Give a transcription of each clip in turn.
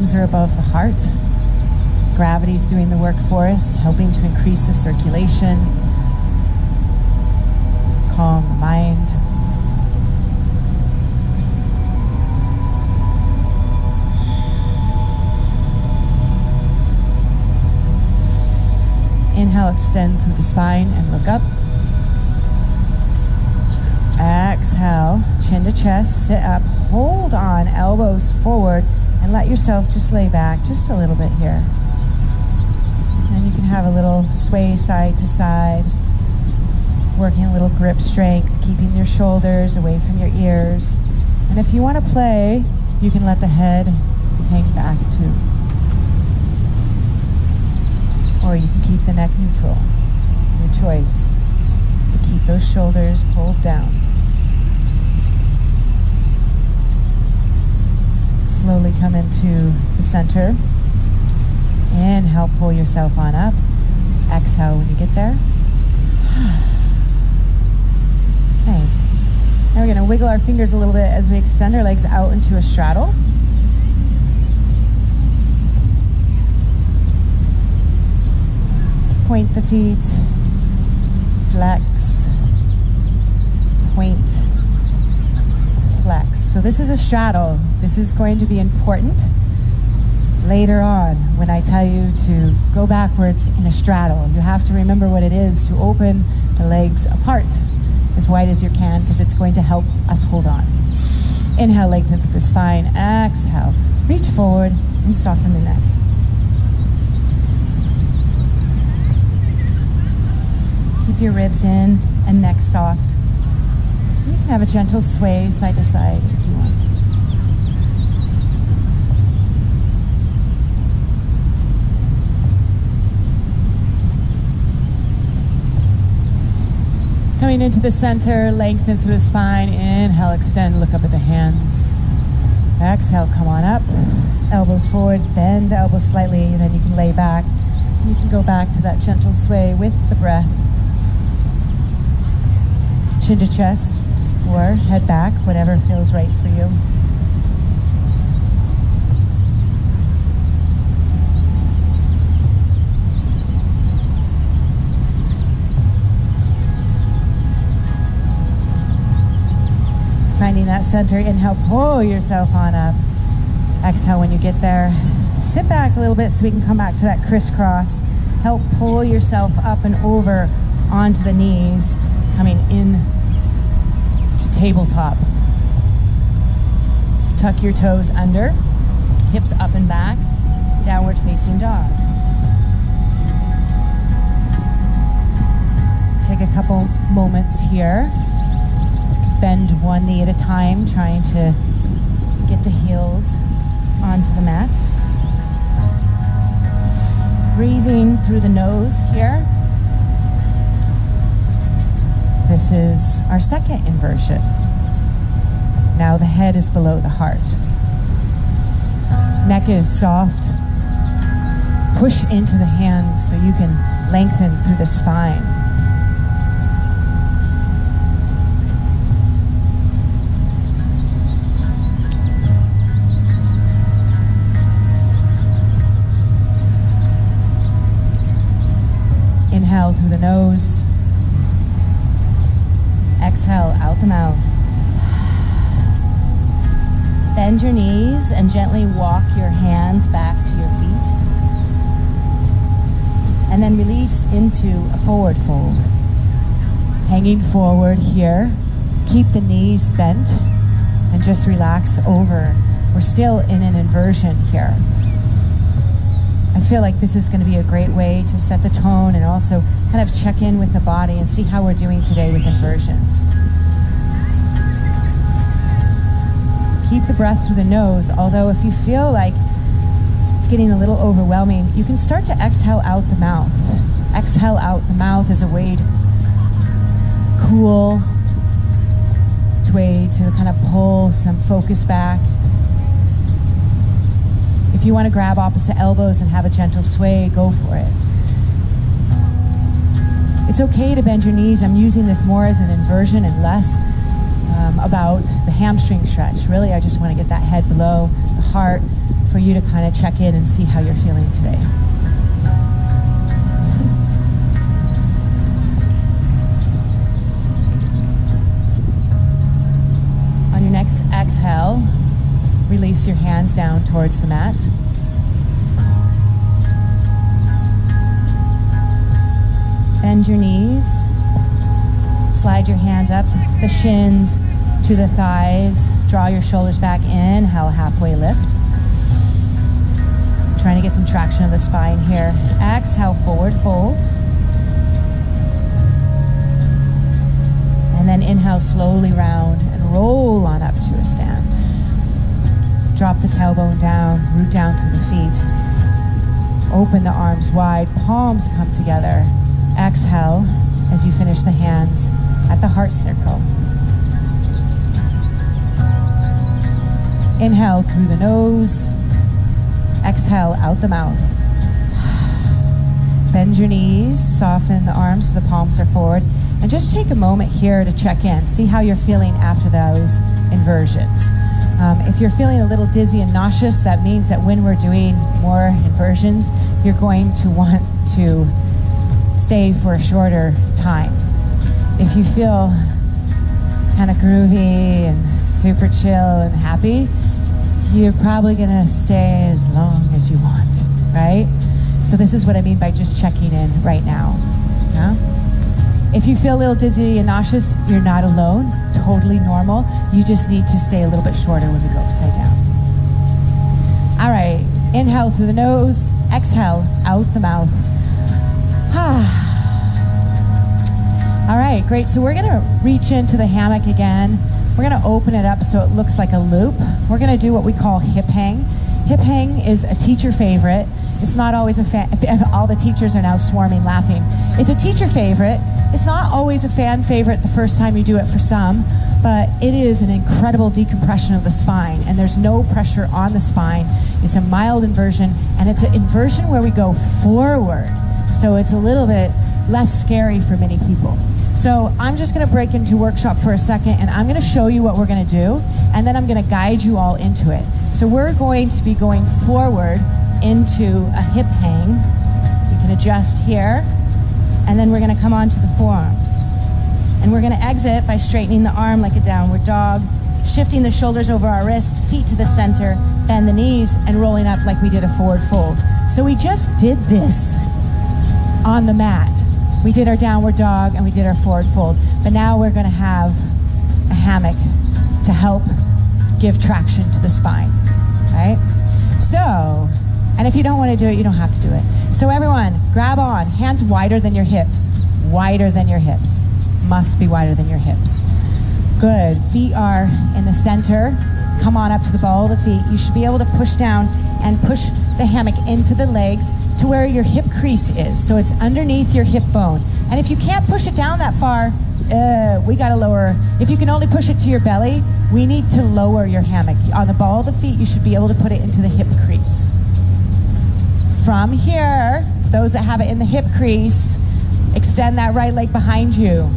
palms are above the heart. Gravity is doing the work for us, helping to increase the circulation, calm the mind. Inhale, extend through the spine and look up. Exhale, chin to chest, sit up, hold on, elbows forward, and let yourself just lay back just a little bit here. And you can have a little sway side to side, working a little grip strength, keeping your shoulders away from your ears. And if you want to play, you can let the head hang back too. Or you can keep the neck neutral, your choice. But keep those shoulders pulled down. Slowly come into the center. Inhale, pull yourself on up. Exhale when you get there. Nice. Now we're going to wiggle our fingers a little bit as we extend our legs out into a straddle. Point the feet, flex, point, flex. So this is a straddle. This is going to be important later on when I tell you to go backwards in a straddle. You have to remember what it is to open the legs apart as wide as you can, because it's going to help us hold on. Inhale, lengthen through the spine. Exhale, reach forward and soften the neck. Keep your ribs in and neck soft. You can have a gentle sway side to side if you want. Coming into the center, lengthen through the spine. Inhale, extend, look up at the hands. Exhale, come on up. Elbows forward, bend elbows slightly, and then you can lay back. You can go back to that gentle sway with the breath. Chin to chest or head back, whatever feels right for you. Finding that center, inhale, pull yourself on up. Exhale when you get there. Sit back a little bit so we can come back to that crisscross. Help pull yourself up and over onto the knees, coming in to tabletop. Tuck your toes under, hips up and back, downward facing dog. Take a couple moments here. Bend one knee at a time, trying to get the heels onto the mat. Breathing through the nose here. This is our second inversion. Now the head is below the heart. Neck is soft. Push into the hands so you can lengthen through the spine. Inhale through the nose. Exhale out the mouth. Bend your knees and gently walk your hands back to your feet. And then release into a forward fold. Hanging forward here. Keep the knees bent and just relax over. We're still in an inversion here. I feel like this is going to be a great way to set the tone and also kind of check in with the body and see how we're doing today with inversions. Keep the breath through the nose, although if you feel like it's getting a little overwhelming, you can start to exhale out the mouth. Exhale out the mouth is a way to cool, a way to kind of pull some focus back. If you want to grab opposite elbows and have a gentle sway, go for it. It's okay to bend your knees. I'm using this more as an inversion and less about the hamstring stretch. Really, I just want to get that head below the heart, for you to kind of check in and see how you're feeling today. On your next exhale, release your hands down towards the mat. Bend your knees. Slide your hands up the shins to the thighs. Draw your shoulders back. Inhale, halfway lift. Trying to get some traction of the spine here. Exhale, forward fold. And then inhale, slowly round and roll on up to a stand. Drop the tailbone down, root down through the feet. Open the arms wide, palms come together. Exhale as you finish the hands at the heart circle. Inhale through the nose. Exhale out the mouth. Bend your knees, soften the arms so the palms are forward. And just take a moment here to check in. See how you're feeling after those inversions. If you're feeling a little dizzy and nauseous, that means that when we're doing more inversions, you're going to want to stay for a shorter time. If you feel kind of groovy and super chill and happy, you're probably gonna stay as long as you want, right? So this is what I mean by just checking in right now. Yeah? If you feel a little dizzy and nauseous, you're not alone, totally normal. You just need to stay a little bit shorter when we go upside down. All right, inhale through the nose, exhale out the mouth. All right, great. So we're gonna reach into the hammock again. We're gonna open it up so it looks like a loop. We're gonna do what we call hip hang. Hip hang is a teacher favorite. It's not always a fan, all the teachers are now swarming laughing. It's a teacher favorite. It's not always a fan favorite the first time you do it for some, but it is an incredible decompression of the spine, and there's no pressure on the spine. It's a mild inversion, and it's an inversion where we go forward. So it's a little bit less scary for many people. So I'm just gonna break into workshop for a second, and I'm gonna show you what we're gonna do, and then I'm gonna guide you all into it. So we're going to be going forward into a hip hang. You can adjust here, and then we're gonna come onto the forearms. And we're gonna exit by straightening the arm like a downward dog, shifting the shoulders over our wrist, feet to the center, bend the knees, and rolling up like we did a forward fold. So we just did this on the mat. We did our downward dog and we did our forward fold, but now we're gonna have a hammock to help give traction to the spine, right? So, and if you don't wanna do it, you don't have to do it. So everyone, grab on, hands wider than your hips, wider than your hips. Must be wider than your hips. Good, feet are in the center. Come on up to the ball of the feet. You should be able to push down and push the hammock into the legs to where your hip crease is. So it's underneath your hip bone. And if you can't push it down that far, we gotta lower. If you can only push it to your belly, we need to lower your hammock. On the ball of the feet, you should be able to put it into the hip crease. From here, those that have it in the hip crease, extend that right leg behind you.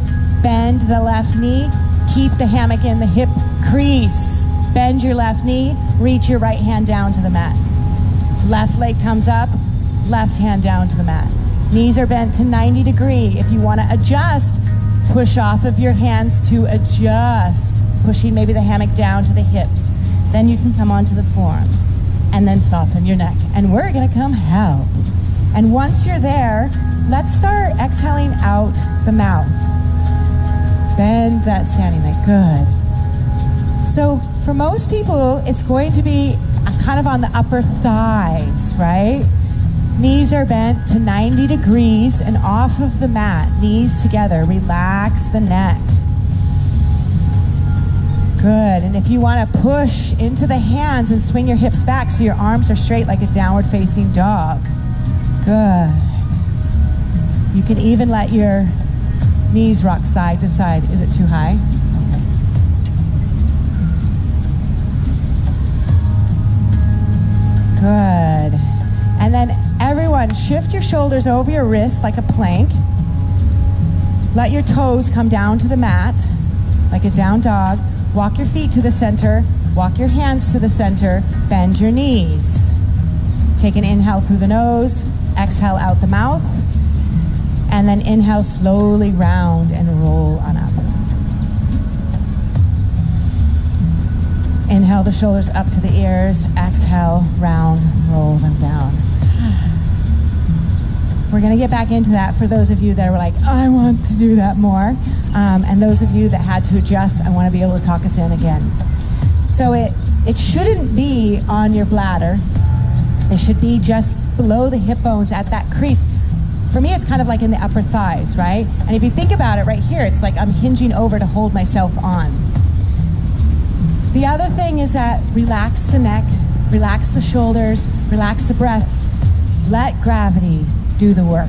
Bend the left knee, keep the hammock in the hip crease. Bend your left knee, reach your right hand down to the mat. Left leg comes up, left hand down to the mat. Knees are bent to 90 degrees. If you want to adjust, push off of your hands to adjust, pushing maybe the hammock down to the hips. Then you can come onto the forearms and then soften your neck. And we're gonna come help. And once you're there, let's start exhaling out the mouth. Bend that standing leg, good. So for most people, it's going to be kind of on the upper thighs, right? Knees are bent to 90 degrees and off of the mat, knees together, relax the neck. Good, and if you want to push into the hands and swing your hips back so your arms are straight like a downward facing dog. Good. You can even let your knees rock side to side. Is it too high? Good. And then everyone, shift your shoulders over your wrists like a plank. Let your toes come down to the mat like a down dog. Walk your feet to the center. Walk your hands to the center, bend your knees. Take an inhale through the nose, exhale out the mouth, and then inhale slowly round and roll on up. Inhale the shoulders up to the ears, exhale, round, roll them down. We're gonna get back into that for those of you that were like, oh, I want to do that more. And those of you that had to adjust, I wanna be able to talk us in again. So it shouldn't be on your bladder. It should be just below the hip bones at that crease. For me, it's kind of like in the upper thighs, right? And if you think about it right here, it's like I'm hinging over to hold myself on. The other thing is that relax the neck, relax the shoulders, relax the breath. Let gravity do the work,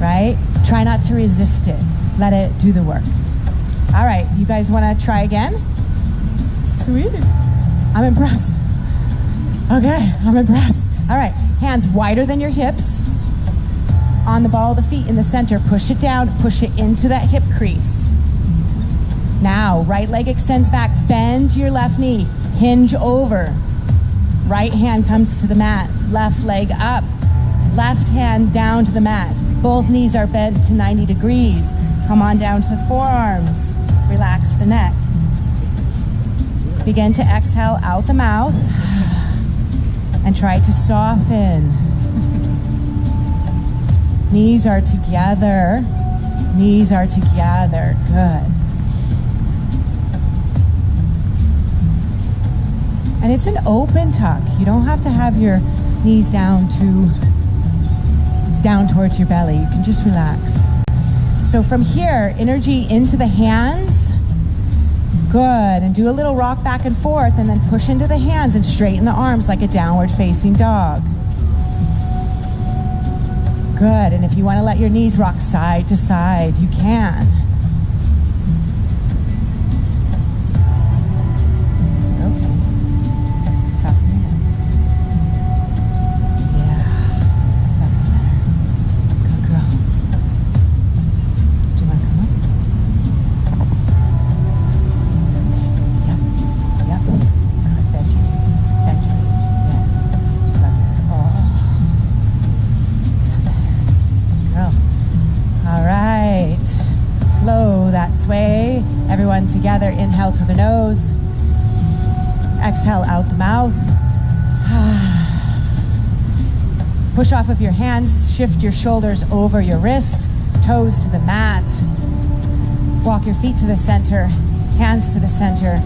right? Try not to resist it. Let it do the work. All right, you guys want to try again? Sweet. I'm impressed. Okay, I'm impressed. All right, hands wider than your hips. On the ball of the feet in the center, push it down, push it into that hip crease. Now, right leg extends back, bend your left knee, hinge over. Right hand comes to the mat, left leg up, left hand down to the mat. Both knees are bent to 90 degrees. Come on down to the forearms, relax the neck. Begin to exhale out the mouth and try to soften. Knees are together, knees are together, good. And it's an open tuck. You don't have to have your knees down towards your belly. You can just relax. So from here, energy into the hands. Good. And do a little rock back and forth and then push into the hands and straighten the arms like a downward facing dog. Good. And if you want to let your knees rock side to side, you can. Sway. Everyone together, inhale through the nose, exhale out the mouth. Push off of your hands, shift your shoulders over your wrist, toes to the mat. Walk your feet to the center, hands to the center.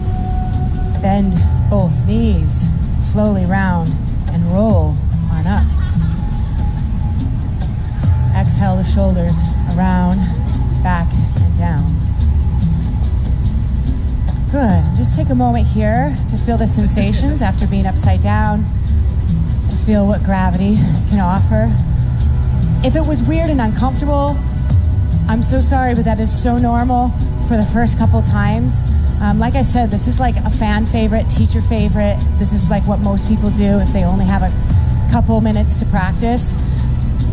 Bend both knees, slowly round and roll on up. Exhale the shoulders around, back and down. Good. Just take a moment here to feel the sensations after being upside down, to feel what gravity can offer. If it was weird and uncomfortable, I'm so sorry, but that is so normal for the first couple times. Like I said, this is like a fan favorite, teacher favorite. This is like what most people do if they only have a couple minutes to practice.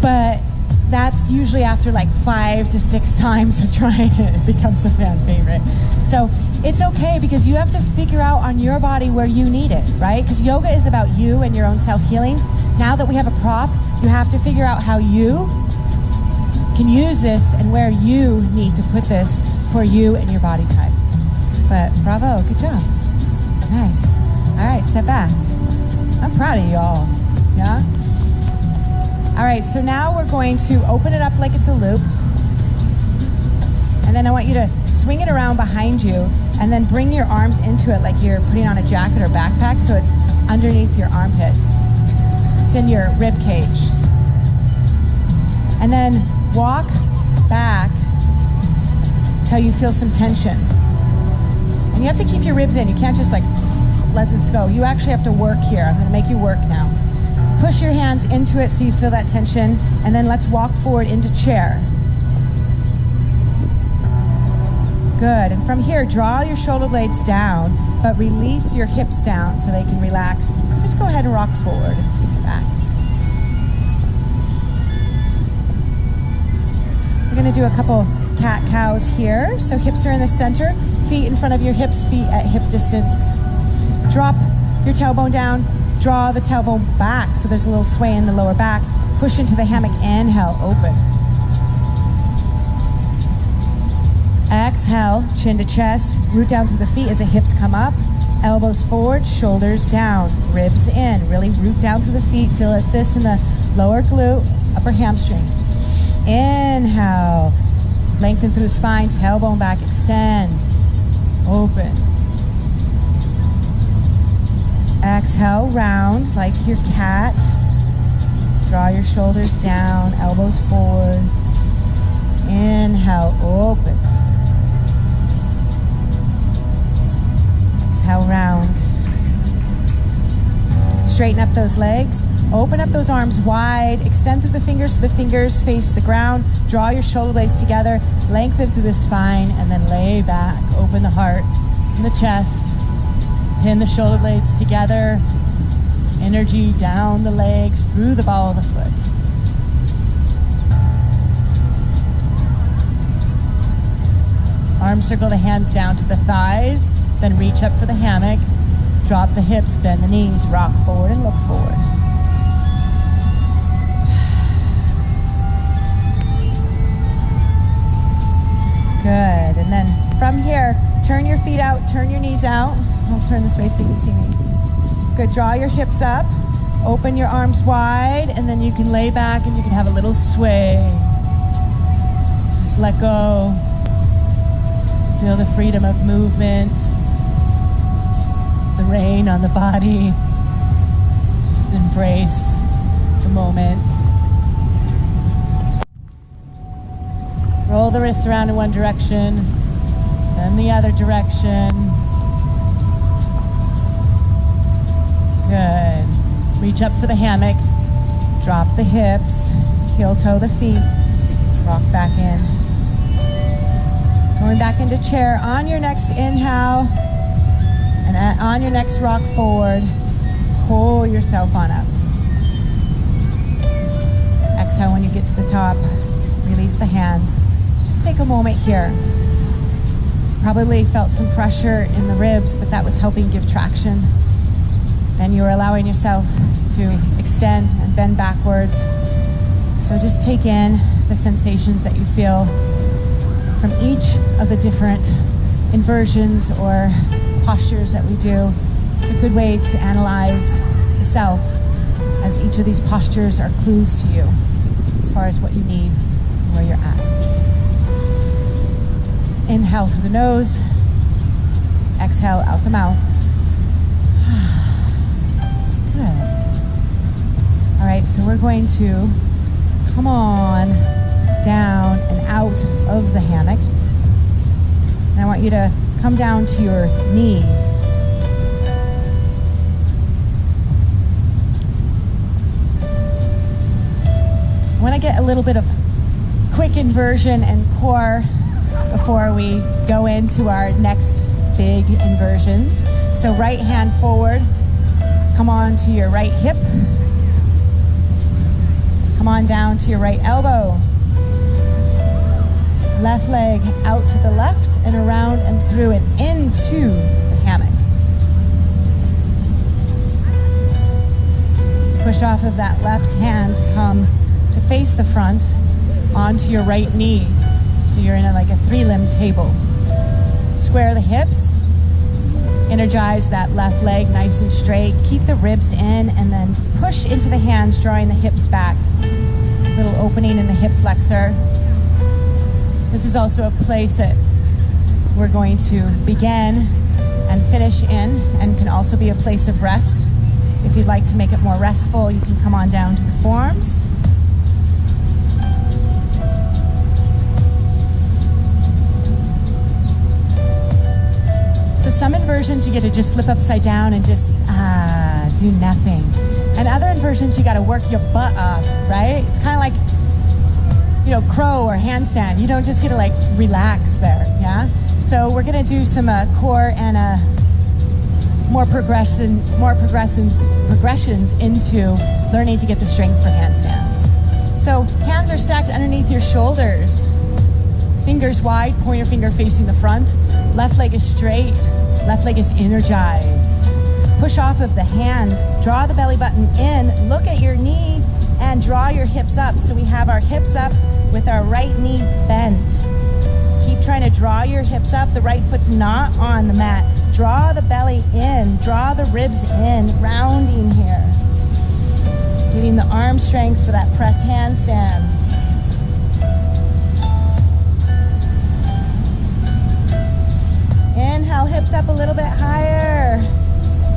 But that's usually after like 5 to 6 times of trying it, it becomes a fan favorite. So it's okay, because you have to figure out on your body where you need it, right? Because yoga is about you and your own self-healing. Now that we have a prop, you have to figure out how you can use this and where you need to put this for you and your body type. But bravo, good job. Nice. All right, step back. I'm proud of you all, yeah? All right, so now we're going to open it up like it's a loop. And then I want you to swing it around behind you and then bring your arms into it like you're putting on a jacket or backpack, so it's underneath your armpits. It's in your rib cage. And then walk back till you feel some tension. And you have to keep your ribs in. You can't just like let this go. You actually have to work here. I'm going to make you work now. Push your hands into it so you feel that tension, and then let's walk forward into chair. Good. And from here, draw your shoulder blades down, but release your hips down so they can relax. Just go ahead and rock forward and back. We're going to do a couple cat-cows here. So hips are in the center, feet in front of your hips, feet at hip distance. Drop your tailbone down, draw the tailbone back so there's a little sway in the lower back. Push into the hammock, inhale, open. Exhale, chin to chest, root down through the feet as the hips come up. Elbows forward, shoulders down, ribs in. Really root down through the feet. Feel it this in the lower glute, upper hamstring. Inhale, lengthen through the spine, tailbone back, extend, open. Exhale, round like your cat. Draw your shoulders down, elbows forward. Inhale, open. Exhale, round. Straighten up those legs. Open up those arms wide. Extend through the fingers so the fingers face the ground. Draw your shoulder blades together. Lengthen through the spine and then lay back. Open the heart and the chest. Pin the shoulder blades together. Energy down the legs, through the ball of the foot. Arm circle the hands down to the thighs, then reach up for the hammock. Drop the hips, bend the knees, rock forward and look forward. Good, and then from here, turn your feet out, turn your knees out. I'll turn this way so you can see me. Good, draw your hips up, open your arms wide, and then you can lay back and you can have a little sway. Just let go. Feel the freedom of movement, the rain on the body. Just embrace the moment. Roll the wrists around in one direction, then the other direction. Good. Reach up for the hammock. Drop the hips. Heel toe the feet. Rock back in. Going back into chair. On your next inhale and on your next rock forward, pull yourself on up. Exhale when you get to the top. Release the hands. Just take a moment here. Probably felt some pressure in the ribs, but that was helping give traction. Then you are allowing yourself to extend and bend backwards. So just take in the sensations that you feel from each of the different inversions or postures that we do. It's a good way to analyze the self, as each of these postures are clues to you as far as what you need and where you're at. Inhale through the nose, exhale out the mouth. Good. All right, so we're going to come on down and out of the hammock. And I want you to come down to your knees. I want to get a little bit of quick inversion and core before we go into our next big inversions. So right hand forward. Come on to your right hip. Come on down to your right elbow. Left leg out to the left and around and through and into the hammock. Push off of that left hand, come to face the front onto your right knee. So you're in like a 3-limb table. Square the hips. Energize that left leg nice and straight. Keep the ribs in and then push into the hands, drawing the hips back. Little opening in the hip flexor. This is also a place that we're going to begin and finish in, and can also be a place of rest. If you'd like to make it more restful, you can come on down to the forearms. So some inversions you get to just flip upside down and just do nothing. And other inversions you got to work your butt off, right? It's kind of like, you know, crow or handstand. You don't just get to like relax there, yeah? So we're gonna do some core and more progressions into learning to get the strength for handstands. So hands are stacked underneath your shoulders. Fingers wide, pointer finger facing the front. Left leg is straight, left leg is energized. Push off of the hands, draw the belly button in, look at your knee, and draw your hips up. So we have our hips up with our right knee bent. Keep trying to draw your hips up. The right foot's not on the mat. Draw the belly in, draw the ribs in, rounding here. Getting the arm strength for that press handstand. Inhale, hips up a little bit higher.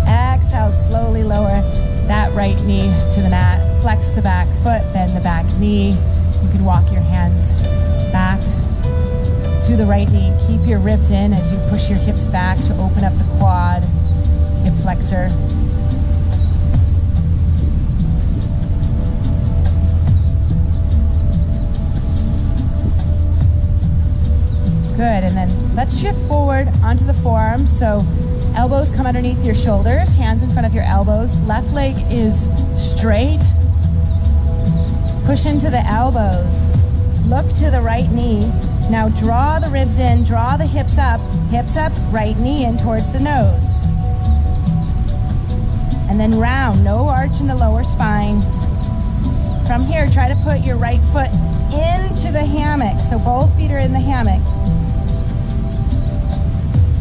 Exhale, slowly lower that right knee to the mat. Flex the back foot, bend the back knee. You can walk your hands back to the right knee. Keep your ribs in as you push your hips back to open up the quad, hip flexor. Good, and then let's shift forward onto the forearms. So elbows come underneath your shoulders, hands in front of your elbows. Left leg is straight. Push into the elbows. Look to the right knee. Now draw the ribs in, draw the hips up, right knee in towards the nose. And then round, no arch in the lower spine. From here, try to put your right foot into the hammock. So both feet are in the hammock.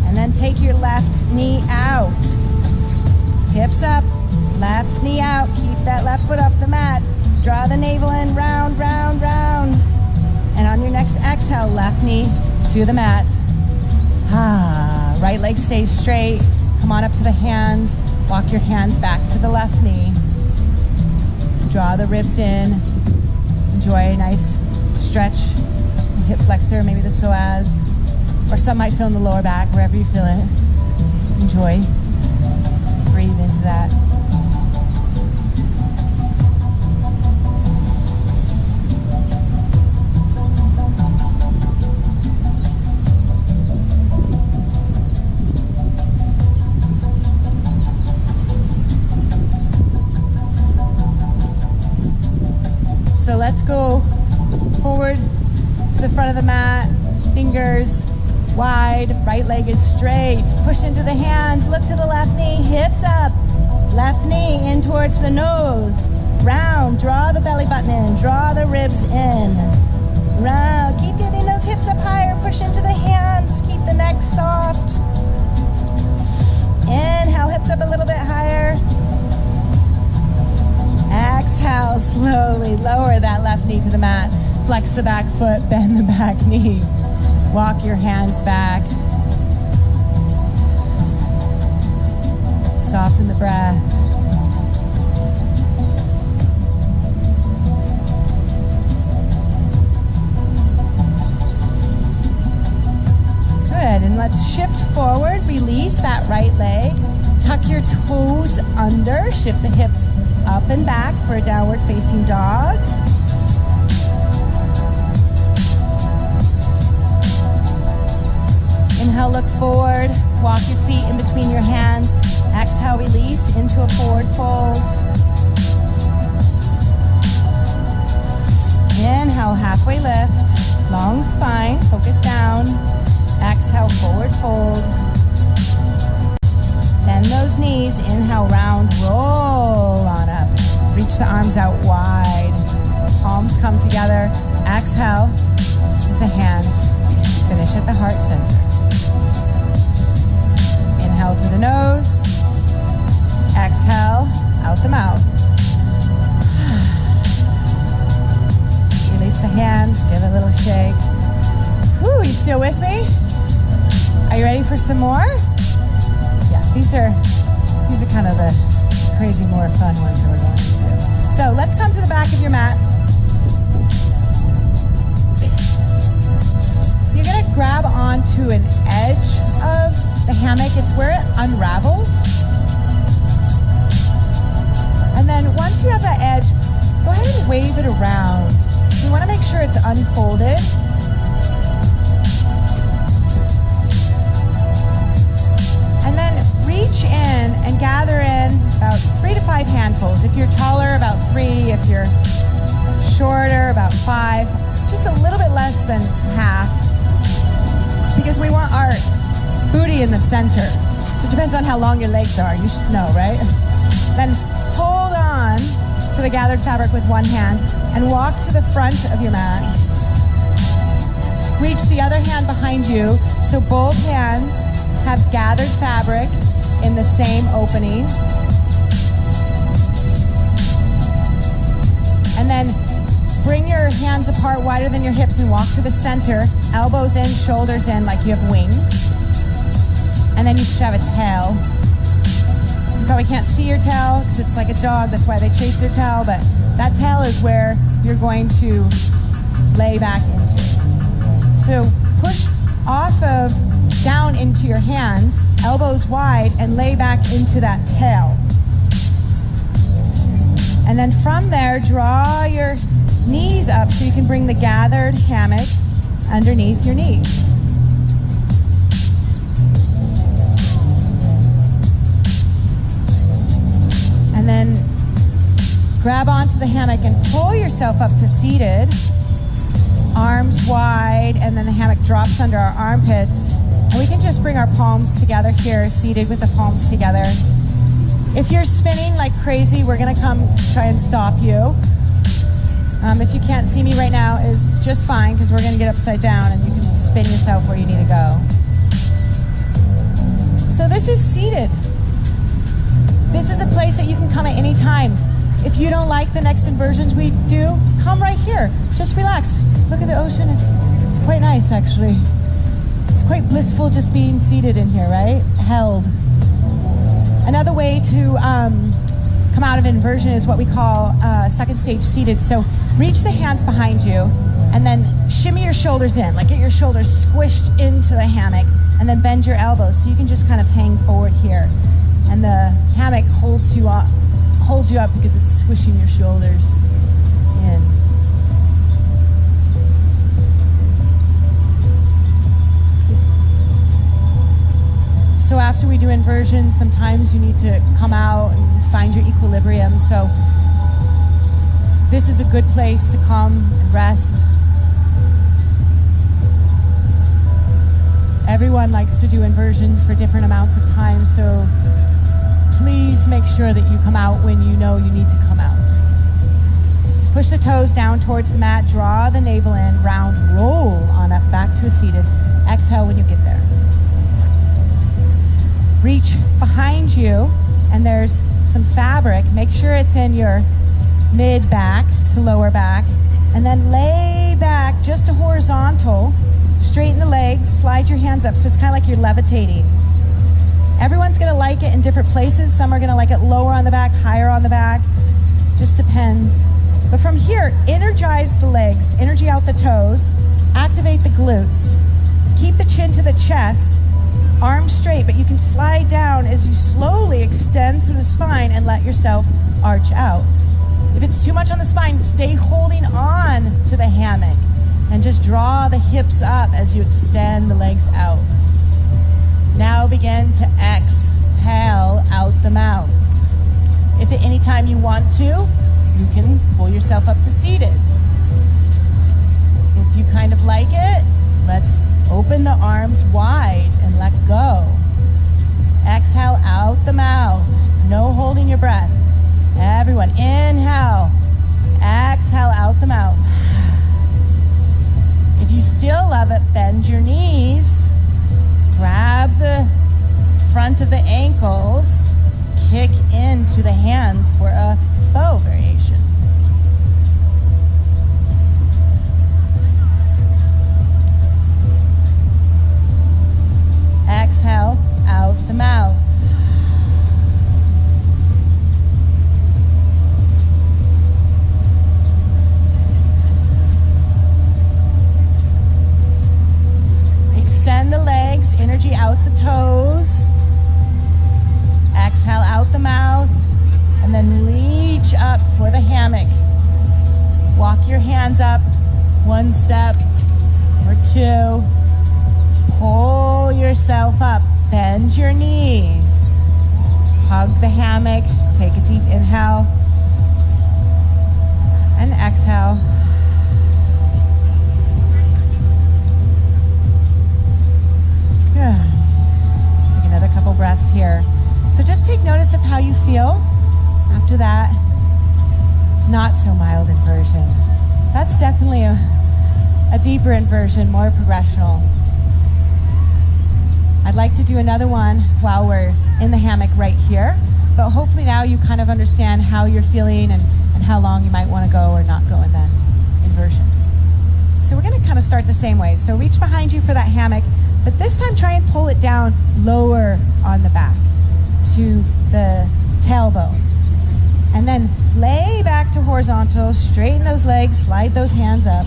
And then take your left knee out. Hips up, left knee out. Keep that left foot off the mat. Draw the navel in, round, round, round. And on your next exhale, left knee to the mat. Right leg stays straight. Come on up to the hands. Walk your hands back to the left knee. Draw the ribs in. Enjoy a nice stretch. Hip flexor, maybe the psoas. Or some might feel in the lower back, wherever you feel it. Enjoy. Breathe into that. So let's go forward to the front of the mat, fingers wide, right leg is straight. Push into the hands, look to the left knee, hips up. Left knee in towards the nose. Round, draw the belly button in, draw the ribs in. Round, keep getting those hips up higher, push into the hands, keep the neck soft. Inhale, hips up a little bit higher. Exhale, slowly lower that left knee to the mat. Flex the back foot, bend the back knee. Walk your hands back. Soften the breath. Good, and let's shift forward. Release that right leg. Tuck your toes under. Shift the hips up and back for a downward facing dog. Inhale, look forward. Walk your feet in between your hands. Exhale, release into a forward fold. Inhale, halfway lift. Long spine, focus down. Exhale, forward fold. Bend those knees. Inhale, round, roll on up. Reach the arms out wide. Palms come together. Exhale is the hands. Finish at the heart center. Inhale through the nose. Exhale out the mouth. Release the hands. Give a little shake. Woo, you still with me? Are you ready for some more? Yeah, these are kind of the crazy, more fun ones that we're going to do. So let's come to the back of your mat. You're going to grab onto an edge of the hammock. It's where it unravels. And then once you have that edge, go ahead and wave it around. You want to make sure it's unfolded. And then reach in and gather in about 3 to 5 handfuls. If you're taller, about 3. If you're shorter, about 5. Just a little bit less than half. Because we want our booty in the center. It depends on how long your legs are. You should know, right? Then hold on to the gathered fabric with one hand and walk to the front of your mat. Reach the other hand behind you so both hands have gathered fabric in the same opening. And then bring your hands apart wider than your hips and walk to the center, elbows in, shoulders in, like you have wings. And then you should have a tail. You probably can't see your tail because it's like a dog, that's why they chase their tail, but that tail is where you're going to lay back into. So push off of down into your hands, elbows wide, and lay back into that tail. And then from there, draw your knees up so you can bring the gathered hammock underneath your knees. And then grab onto the hammock and pull yourself up to seated. Arms wide, and then the hammock drops under our armpits. And we can just bring our palms together here, seated with the palms together. If you're spinning like crazy, we're gonna come try and stop you. If you can't see me right now, is just fine, because we're gonna get upside down and you can spin yourself where you need to go. So this is seated. This is a place that you can come at any time. If you don't like the next inversions we do, come right here. Just relax. Look at the ocean. It's quite nice, actually. It's quite blissful just being seated in here, right? Held. Another way to come out of inversion is what we call second stage seated. So reach the hands behind you and then shimmy your shoulders in, like get your shoulders squished into the hammock, and then bend your elbows so you can just kind of hang forward here. And the hammock holds you up because it's squishing your shoulders in. So after we do inversion, sometimes you need to come out and find your equilibrium. So this is a good place to come and rest. Everyone likes to do inversions for different amounts of time, so please make sure that you come out when you know you need to come out. Push the toes down towards the mat, draw the navel in, round, roll on up back to a seated. Exhale when you get there. Reach behind you, and there's some fabric. Make sure it's in your mid back to lower back, and then lay back just a horizontal. Straighten the legs, slide your hands up so it's kind of like you're levitating. Everyone's gonna like it in different places. Some are gonna like it lower on the back, higher on the back. Just depends. But from here, energize the legs, energy out the toes, activate the glutes. Keep the chin to the chest, arms straight, but you can slide down as you slowly extend through the spine and let yourself arch out. If it's too much on the spine, stay holding on to the hammock and just draw the hips up as you extend the legs out. Now begin to exhale out the mouth. If at any time you want to, you can pull yourself up to seated. If you kind of like it, let's open the arms wide and let go. Exhale out the mouth. No holding your breath. Everyone, inhale. Exhale out the mouth. If you still love it, bend your knees. Grab the front of the ankles. Kick into the hands for a bow variation. Exhale out the mouth. Extend the legs, energy out the toes. Exhale out the mouth, and then reach up for the hammock. Walk your hands up, one step or two. Pull yourself up, bend your knees. Hug the hammock, take a deep inhale and exhale. Take another couple couple breaths here. So just take notice of how you feel after that not so mild inversion. That's definitely a deeper inversion, more progressional. I'd like to do another one while we're in the hammock right here, but hopefully now you kind of understand how you're feeling and how long you might want to go or not go in the inversions. So we're going to kind of start the same way. So reach behind you for that hammock, but this time try and pull it down lower on the back to the tailbone. And then lay back to horizontal, straighten those legs, slide those hands up.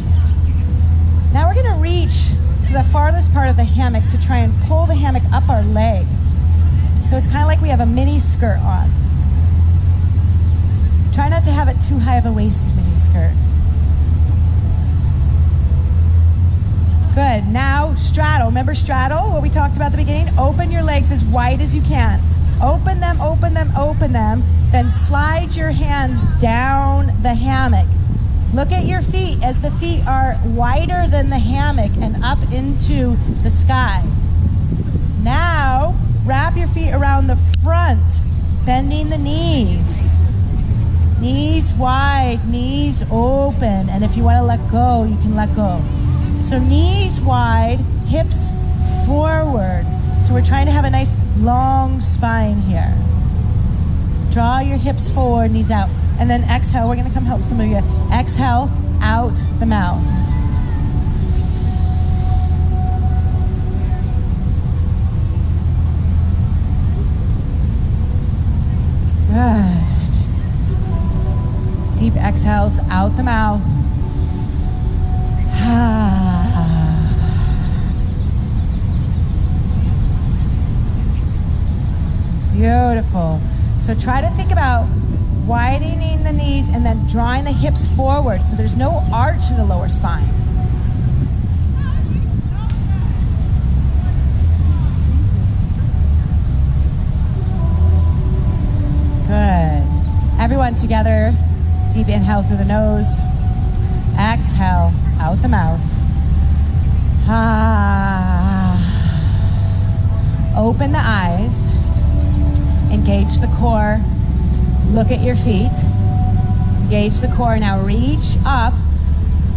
Now we're going to reach to the farthest part of the hammock to try and pull the hammock up our leg. So it's kind of like we have a mini skirt on. Try not to have it too high of a waisted mini skirt. Good. Now straddle. Remember straddle, what we talked about at the beginning? Open your legs as wide as you can. Open them, open them, open them. Then slide your hands down the hammock. Look at your feet as the feet are wider than the hammock and up into the sky. Now, wrap your feet around the front, bending the knees. Knees wide, knees open. And if you want to let go, you can let go. So knees wide, hips forward. So we're trying to have a nice long spine here. Draw your hips forward, knees out. And then exhale, we're going to come help some of you. Exhale out the mouth. Good. Deep exhales out the mouth. Beautiful. So try to think about widening the knees and then drawing the hips forward so there's no arch in the lower spine. Good. Everyone together. Deep inhale through the nose. Exhale out the mouth. Open the eyes. Engage the core. Look at your feet. Engage the core. Now reach up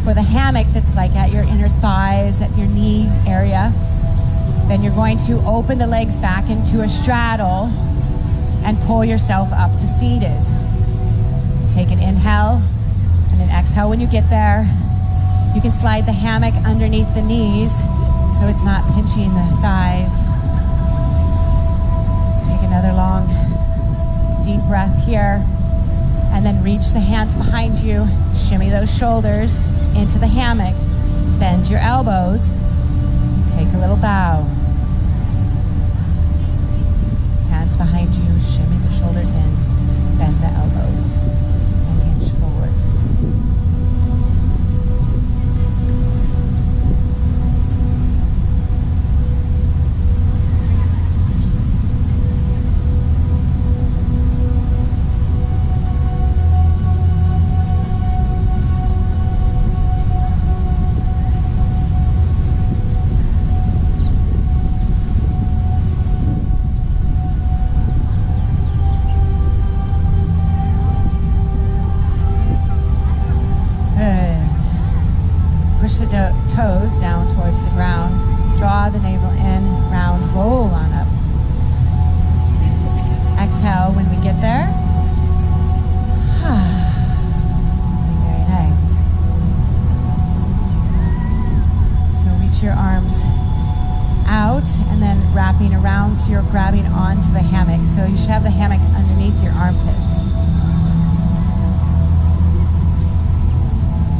for the hammock that's like at your inner thighs, at your knee area. Then you're going to open the legs back into a straddle and pull yourself up to seated. Take an inhale and an exhale when you get there. You can slide the hammock underneath the knees so it's not pinching the thighs. Take another long, deep breath here. And then reach the hands behind you. Shimmy those shoulders into the hammock. Bend your elbows. Take a little bow. Hands behind you. Shimmy the shoulders in. Bend the elbows. And inch forward. Toes down towards the ground. Draw the navel in, round, roll on up. Exhale when we get there. Very nice. So reach your arms out and then wrapping around so you're grabbing onto the hammock. So you should have the hammock underneath your armpits.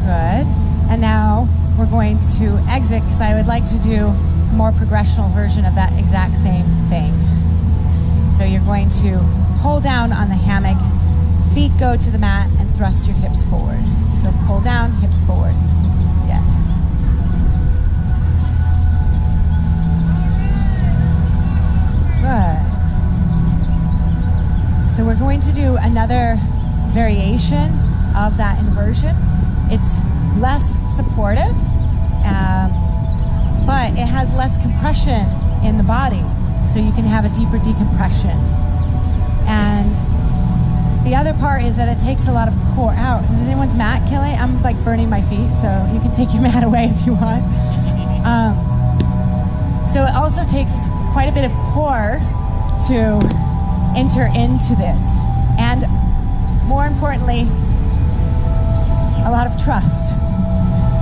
Good. And now we're going to exit because I would like to do a more progressional version of that exact same thing. So you're going to pull down on the hammock, feet go to the mat, and thrust your hips forward. So pull down, hips forward. Yes. Good. So we're going to do another variation of that inversion. It's less supportive, but it has less compression in the body. so you can have a deeper decompression. And the other part is that it takes a lot of core out. Is anyone's mat killing? I'm like burning my feet, so you can take your mat away if you want. So it also takes quite a bit of core to enter into this. And more importantly, a lot of trust.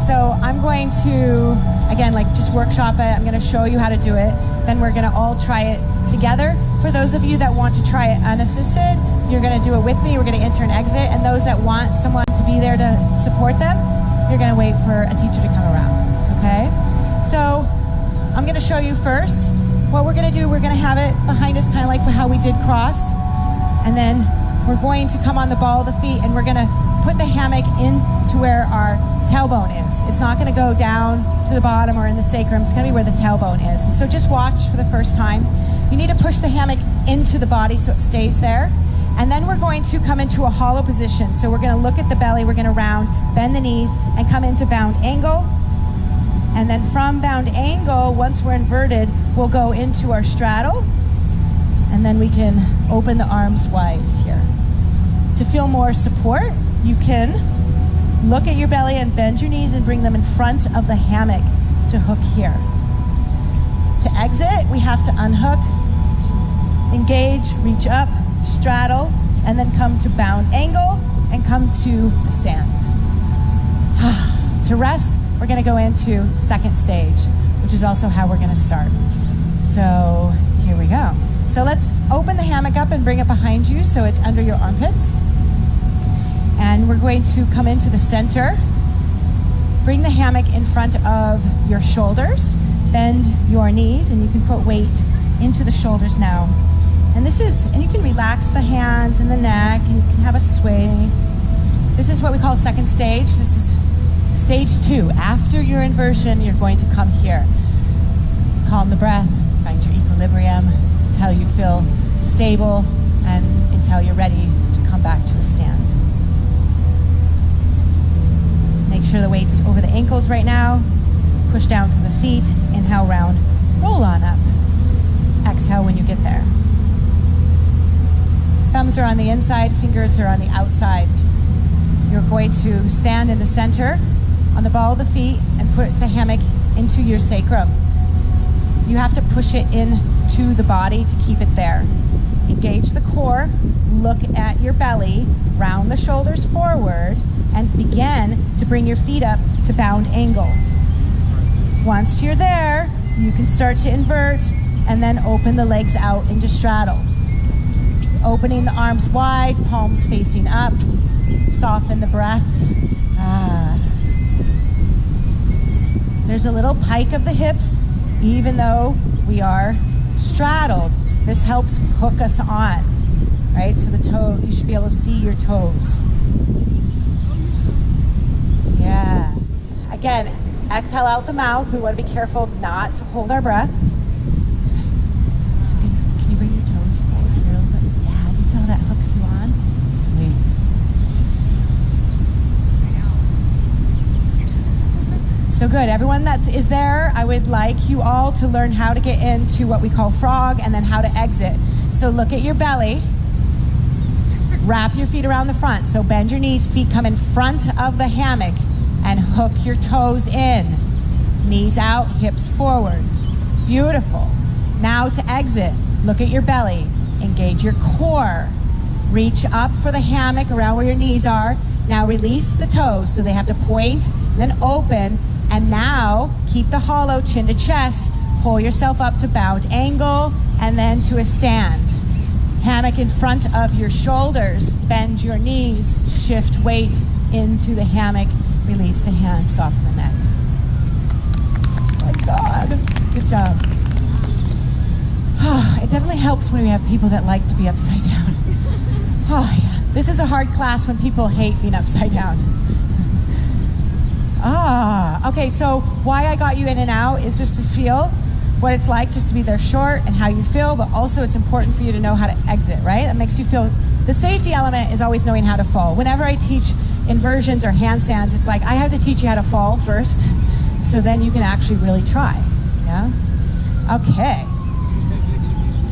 So I'm going to, again, like just workshop it. I'm going to show you how to do it. Then we're going to all try it together. For those of you that want to try it unassisted, you're going to do it with me. We're going to enter and exit. And those that want someone to be there to support them, you're going to wait for a teacher to come around. Okay? So I'm going to show you first. What we're going to do, we're going to have it behind us, kind of like how we did cross. And then we're going to come on the ball of the feet, and we're going to put the hammock into where our tailbone is. It's not going to go down to the bottom or in the sacrum. It's going to be where the tailbone is. And so just watch for the first time. You need to push the hammock into the body so it stays there. And then we're going to come into a hollow position. So we're going to look at the belly. We're going to round, bend the knees, and come into bound angle. And then from bound angle, once we're inverted, we'll go into our straddle. And then we can open the arms wide here. To feel more support, you can look at your belly and bend your knees and bring them in front of the hammock to hook here. To exit, we have to unhook, engage, reach up, straddle, and then come to bound angle and come to the stand. To rest, we're going to go into second stage, which is also how we're going to start. So here we go. So let's open the hammock up and bring it behind you so it's under your armpits. And we're going to come into the center. Bring the hammock in front of your shoulders. Bend your knees, and you can put weight into the shoulders now. And you can relax the hands and the neck, and you can have a sway. This is what we call second stage. This is stage 2. After your inversion, you're going to come here. Calm the breath, find your equilibrium until you feel stable and until you're ready to come back to a stand. Make sure the weight's over the ankles right now. Push down from the feet. Inhale, round. Roll on up. Exhale when you get there. Thumbs are on the inside, fingers are on the outside. You're going to stand in the center on the ball of the feet and put the hammock into your sacrum. You have to push it into the body to keep it there. Engage the core, look at your belly, round the shoulders forward, and begin to bring your feet up to bound angle. Once you're there, you can start to invert and then open the legs out into straddle. Opening the arms wide, palms facing up. Soften the breath. There's a little pike of the hips, even though we are straddled. This helps hook us on, right? So the toe, you should be able to see your toes. Yes. Again, exhale out the mouth. We want to be careful not to hold our breath. So can you bring your toes forward here a little bit? Yeah, do you feel that hooks you on? Sweet. So good. Everyone that is there, I would like you all to learn how to get into what we call frog and then how to exit. So look at your belly. Wrap your feet around the front. So bend your knees, feet come in front of the hammock and hook your toes in. Knees out, hips forward. Beautiful. Now to exit, look at your belly. Engage your core. Reach up for the hammock around where your knees are. Now release the toes so they have to point, then open. And now keep the hollow, chin to chest. Pull yourself up to bound angle and then to a stand. Hammock in front of your shoulders. Bend your knees. Shift weight into the hammock. Release the hands, soften the neck. Oh my God. Good job. It definitely helps when we have people that like to be upside down. Oh yeah. This is a hard class when people hate being upside down. Okay, so why I got you in and out is just to feel what it's like just to be there short and how you feel, but also it's important for you to know how to exit, right? That makes you feel, the safety element is always knowing how to fall. Whenever I teach inversions or handstands, it's like I have to teach you how to fall first, so then you can actually really try, yeah? Okay.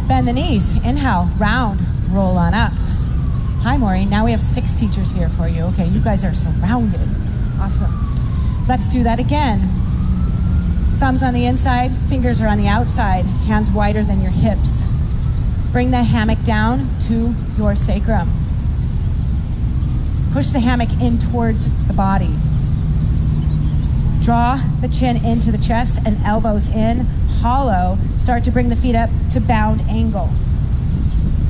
Bend the knees. Inhale, round, roll on up. Hi, Maureen. Now we have 6 teachers here for you. Okay, you guys are surrounded. Awesome. Let's do that again. Thumbs on the inside, fingers are on the outside, hands wider than your hips. Bring the hammock down to your sacrum. Push the hammock in towards the body. Draw the chin into the chest and elbows in, hollow. Start to bring the feet up to bound angle.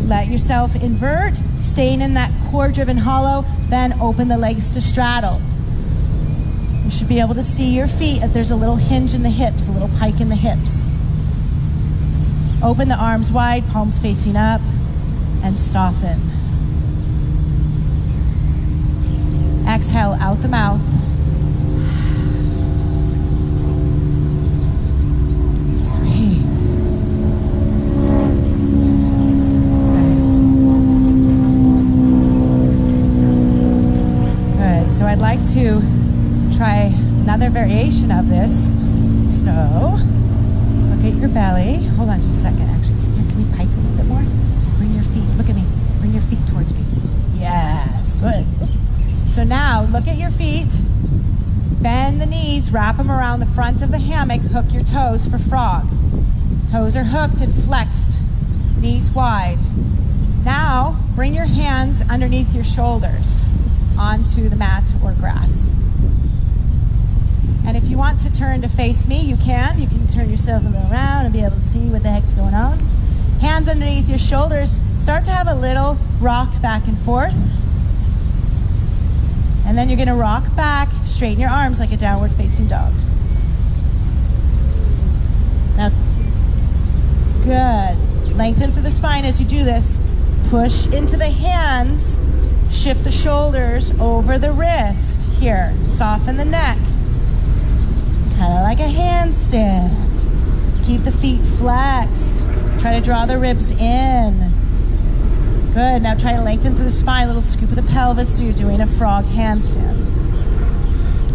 Let yourself invert, staying in that core-driven hollow, then open the legs to straddle. You should be able to see your feet if there's a little hinge in the hips, a little pike in the hips. Open the arms wide, palms facing up, and soften. Exhale out the mouth. Sweet. Good. So I'd like to try another variation of this. So, look at your belly. Hold on just a second, actually. Here, can we pike a little bit more? So bring your feet, look at me. Bring your feet towards me. Yes, good. So now, look at your feet. Bend the knees, wrap them around the front of the hammock. Hook your toes for frog. Toes are hooked and flexed. Knees wide. Now, bring your hands underneath your shoulders onto the mat or grass. And if you want to turn to face me, you can. You can turn yourself a little around and be able to see what the heck's going on. Hands underneath your shoulders. Start to have a little rock back and forth. And then you're going to rock back, straighten your arms like a downward facing dog. Now, good. Lengthen through the spine as you do this. Push into the hands. Shift the shoulders over the wrist. Here, soften the neck. Kind of like a handstand. Keep the feet flexed. Try to draw the ribs in. Good. Now try to lengthen through the spine, a little scoop of the pelvis so you're doing a frog handstand.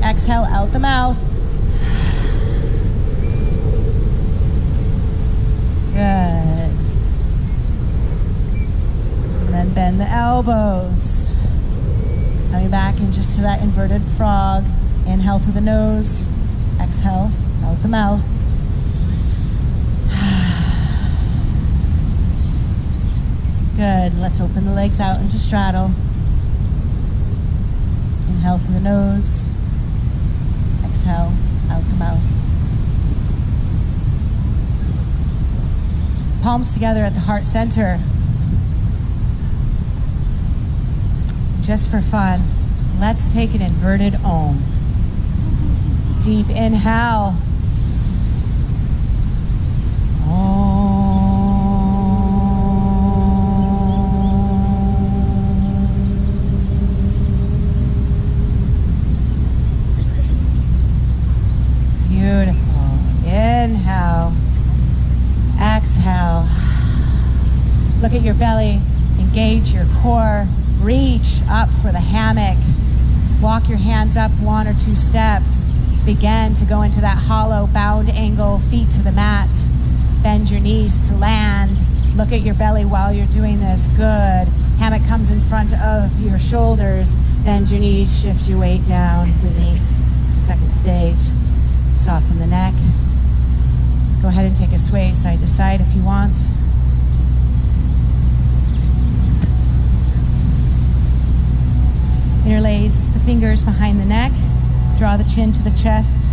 Exhale out the mouth. Good. And then bend the elbows. Coming back in just to that inverted frog. Inhale through the nose. Exhale out the mouth. Good. Let's open the legs out into straddle. Inhale through the nose. Exhale out the mouth. Palms together at the heart center. Just for fun, let's take an inverted Om. Deep inhale. Beautiful. Inhale. Exhale. Look at your belly. Engage your core. Reach up for the hammock. Walk your hands up 1 or 2 steps. Begin to go into that hollow bound angle, feet to the mat. Bend your knees to land. Look at your belly while you're doing this. Good. Hammock comes in front of your shoulders. Bend your knees, shift your weight down. Release. Second stage. Soften the neck. Go ahead and take a sway side to side if you want. Interlace the fingers behind the neck. Draw the chin to the chest.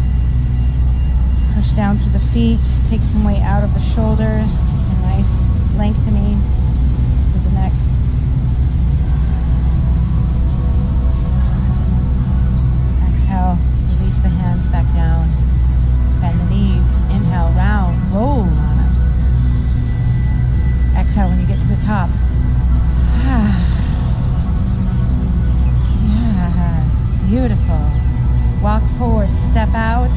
Push down through the feet. Take some weight out of the shoulders. Take a nice lengthening through the neck. Exhale. Release the hands back down. Bend the knees. Inhale, round, roll on it. Exhale when you get to the top. Yeah, beautiful. Walk forward, step out,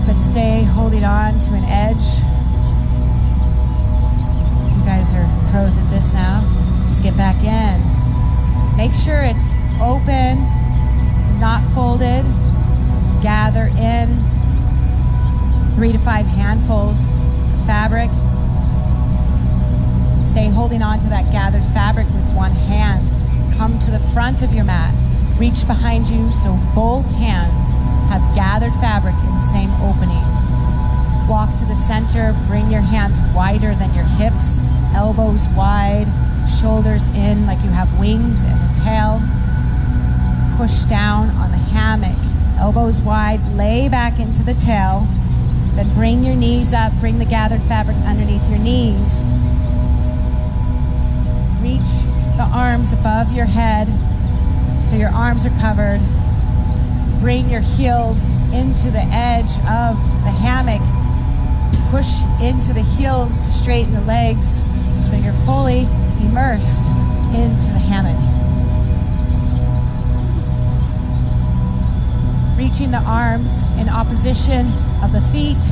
but stay holding on to an edge. You guys are pros at this now. Let's get back in. Make sure it's open, not folded. Gather in 3 to 5 handfuls of fabric. Stay holding on to that gathered fabric with one hand. Come to the front of your mat. Reach behind you so both hands have gathered fabric in the same opening. Walk to the center. Bring your hands wider than your hips. Elbows wide. Shoulders in like you have wings and a tail. Push down on the hammock. Elbows wide. Lay back into the tail. Then bring your knees up. Bring the gathered fabric underneath your knees. Reach the arms above your head so your arms are covered. Bring your heels into the edge of the hammock. Push into the heels to straighten the legs so you're fully immersed into the hammock. Reaching the arms in opposition of the feet.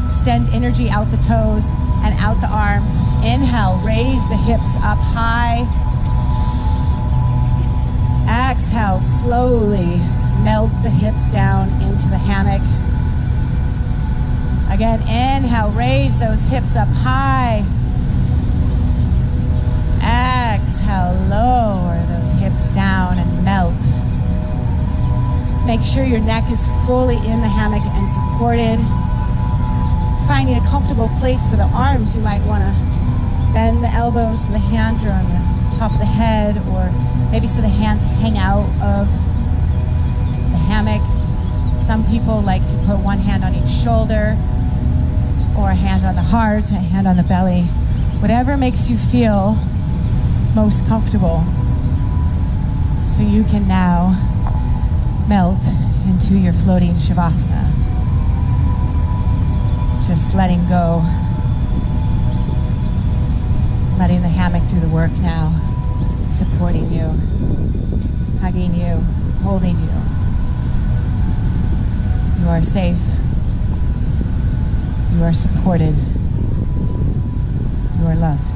Extend energy out the toes and out the arms. Inhale, raise the hips up high. Exhale, slowly melt the hips down into the hammock. Again, inhale, raise those hips up high. Exhale, lower those hips down and melt. Make sure your neck is fully in the hammock and supported. Finding a comfortable place for the arms, you might want to bend the elbows so the hands are on the top of the head, or maybe so the hands hang out of the hammock. Some people like to put one hand on each shoulder, or a hand on the heart, a hand on the belly. Whatever makes you feel most comfortable. So you can now melt into your floating Shavasana. Just letting go. Letting the hammock do the work now. Supporting you. Hugging you. Holding you. You are safe. You are supported. You are loved.